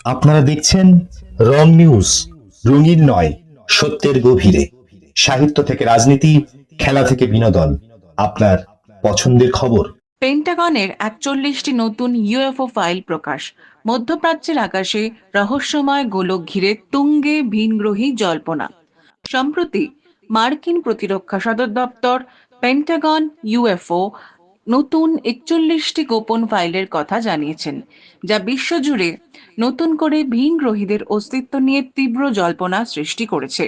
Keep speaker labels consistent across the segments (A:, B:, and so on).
A: আপনারা দেখছেন রং নিউজ, রঙিন নয়, সত্যের গভীরে। সাহিত্য থেকে রাজনীতি, খেলা থেকে বিনোদন, আপনার পছন্দের খবর।
B: পেন্টাগনের ৪১টি নতুন ইউএফও ফাইল প্রকাশ। মধ্যপ্রাচ্যের আকাশে রহস্যময় গোলক ঘিরে তুঙ্গে ভিনগ্রহী জল্পনা। সম্প্রতি মার্কিন প্রতিরক্ষা সদর দপ্তর পেন্টাগন ইউএফও নতুন ৪১টি গোপন ফাইলের কথা জানিয়েছেন, যা বিশ্বজুড়ে নতুন করে ভিনগ্রহীদের অস্তিত্ব নিয়ে তীব্র জল্পনা সৃষ্টি করেছে।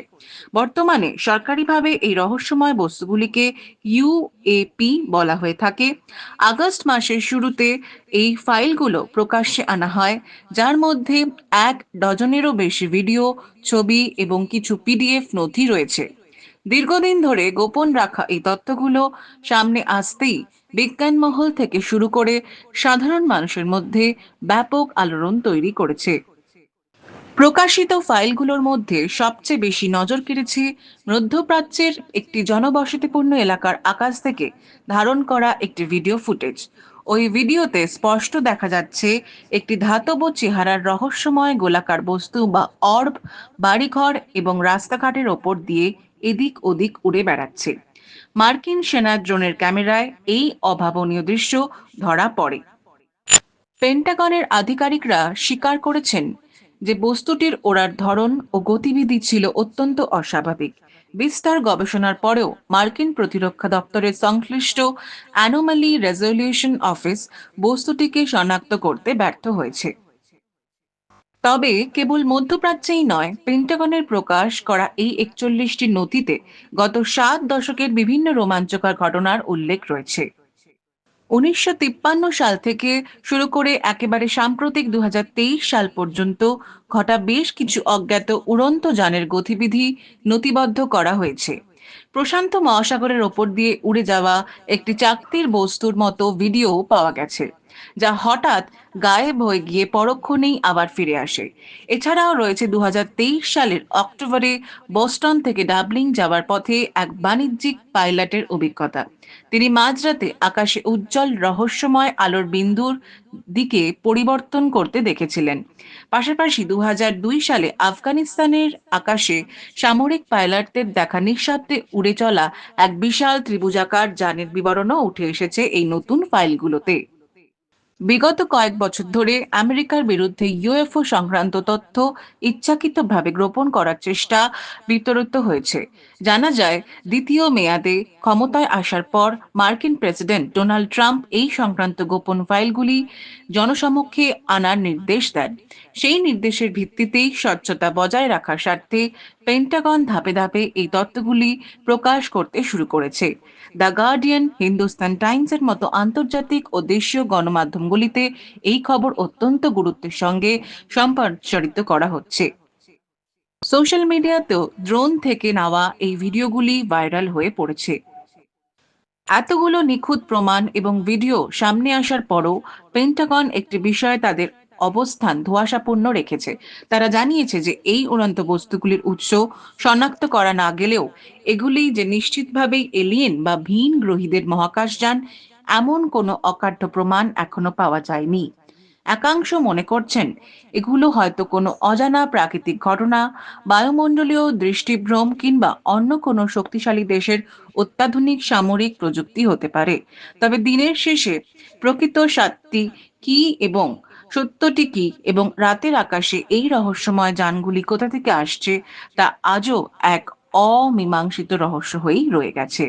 B: বর্তমানে সরকারিভাবে এই রহস্যময় বস্তুগুলিকে ইউএপি বলা হয়ে থাকে। আগস্ট মাসের শুরুতে এই ফাইলগুলো প্রকাশ্যে আনা হয়, যার মধ্যে ১ ডজনেরও বেশি ভিডিও, ছবি এবং কিছু পিডিএফ নথি রয়েছে। দীর্ঘদিন ধরে গোপন রাখা এই তথ্যগুলো সামনে আসতেই বিজ্ঞান মহল থেকে শুরু করে সাধারণ মানুষের মধ্যে ব্যাপক আলোড়ন তৈরি করেছে। প্রকাশিত ফাইলগুলোর মধ্যে সবচেয়ে বেশি নজর কেড়েছে মধ্যপ্রাচ্যের একটি জনবসতিপূর্ণ এলাকার আকাশ থেকে ধারণ করা একটি ভিডিও ফুটেজ। ওই ভিডিওতে স্পষ্ট দেখা যাচ্ছে একটি ধাতব চেহারার রহস্যময় গোলাকার বস্তু বা অর্ব বাড়িঘর এবং রাস্তাঘাটের ওপর দিয়ে এদিক ওদিক উড়ে বেড়াচ্ছে। মার্কিন সেনা ড্রোনের ক্যামেরায় এই অভাবনীয় দৃশ্য ধরা পড়ে। পেন্টাগনের আধিকারিকরা স্বীকার করেছেন যে বস্তুটির ওড়ার ধরন ও গতিবিধি ছিল অত্যন্ত অস্বাভাবিক। বিস্তর গবেষণার পরেও মার্কিন প্রতিরক্ষা দপ্তরের সংশ্লিষ্ট অ্যানোমালি রেজলিউশন অফিস বস্তুটিকে শনাক্ত করতে ব্যর্থ হয়েছে। তবে কেবল মধ্যপ্রাচ্যেই নয়, পেন্টাগনের প্রকাশ করা এই ৪১টি নথিতে গত ৭ দশকের বিভিন্ন রোমাঞ্চকর ঘটনার উল্লেখ রয়েছে। ১৯৫৩ সাল থেকে শুরু করে একেবারে সাম্প্রতিক ২০২৩ সাল পর্যন্ত ঘটা বেশ কিছু অজ্ঞাত উড়ন্ত যানের গতিবিধি নথিবদ্ধ করা হয়েছে। প্রশান্ত মহাসাগরের ওপর দিয়ে উড়ে যাওয়া একটি চাকতির বস্তুর মতো ভিডিও পাওয়া গেছে, যা হঠাৎ গায়েব হয়ে গিয়ে পরক্ষণেই আবার ফিরে আসে। এছাড়াও রয়েছে ২০২৩ সালের অক্টোবরে বোস্টন থেকে ডাবলিন যাওয়ার পথে এক বাণিজ্যিক পাইলটের অভিজ্ঞতা। তিনি মাঝরাতে আকাশে উজ্জ্বল রহস্যময় আলোর বিন্দুর দিকে পরিবর্তন করতে দেখেছিলেন। পাশাপাশি ২০০২ সালে আফগানিস্তানের আকাশে সামরিক পাইলটদের দেখা নিঃশব্দে উড়ে চলা এক বিশাল ত্রিভুজাকার যানের বিবরণও উঠে এসেছে এই নতুন ফাইলগুলোতে। বিগত কয়েক বছর ধরে আমেরিকার বিরুদ্ধে ইউএফও সংক্রান্ত তথ্য ইচ্ছাকৃতভাবে গোপন করার চেষ্টা বিতরিত হয়েছে। জানা যায়, দ্বিতীয় মেয়াদে ক্ষমতায় আসার পর মার্কিন প্রেসিডেন্ট ডোনাল্ড ট্রাম্প এই সংক্রান্ত গোপন ফাইলগুলি জনসমক্ষে আনার নির্দেশ দেন। সেই নির্দেশের ভিত্তিতেই স্বচ্ছতা বজায় রাখার স্বার্থে পেন্টাগন ধাপে ধাপে এই তথ্যগুলি প্রকাশ করতে শুরু করেছে। দ্য গার্ডিয়ান, হিন্দুস্তান টাইমসের মতো আন্তর্জাতিক ও দেশীয় গণমাধ্যমগুলিতে এই খবর অত্যন্ত গুরুত্বের সঙ্গে সম্প্রচারিত করা হচ্ছে। সোশ্যাল মিডিয়াতেও ড্রোন থেকে নেওয়া এই ভিডিওগুলি ভাইরাল হয়ে পড়েছে। এতগুলো নিখুঁত প্রমাণ এবং ভিডিও সামনে আসার পরও পেন্টাগন একটি বিষয়ে তাদের অবস্থান ধোঁয়াশাপূর্ণ রেখেছে। তারা জানিয়েছে যে এই উড়ন্ত বস্তুগুলির উৎস শনাক্ত করা না গেলেও এগুলি যে নিশ্চিতভাবেই এলিয়েন বা ভিন গ্রহীদের মহাকাশযান, এমন কোনো অকাট্য প্রমাণ এখনো পাওয়া যায়নি। একাংশ মনে করছেন এগুলো হয়তো কোনো অজানা প্রাকৃতিক ঘটনা, বায়ুমণ্ডলীয় দৃষ্টিভ্রম কিংবা অন্য কোনো শক্তিশালী দেশের অত্যাধুনিক সামরিক প্রযুক্তি হতে পারে। তবে দিনের শেষে প্রকৃত সত্যি কি এবং সত্যটি কি এবং রাতের আকাশে এই রহস্যময় যানগুলি কোথা থেকে আসছে তা আজও এক অমীমাংসিত রহস্য হয়েই রয়ে গেছে।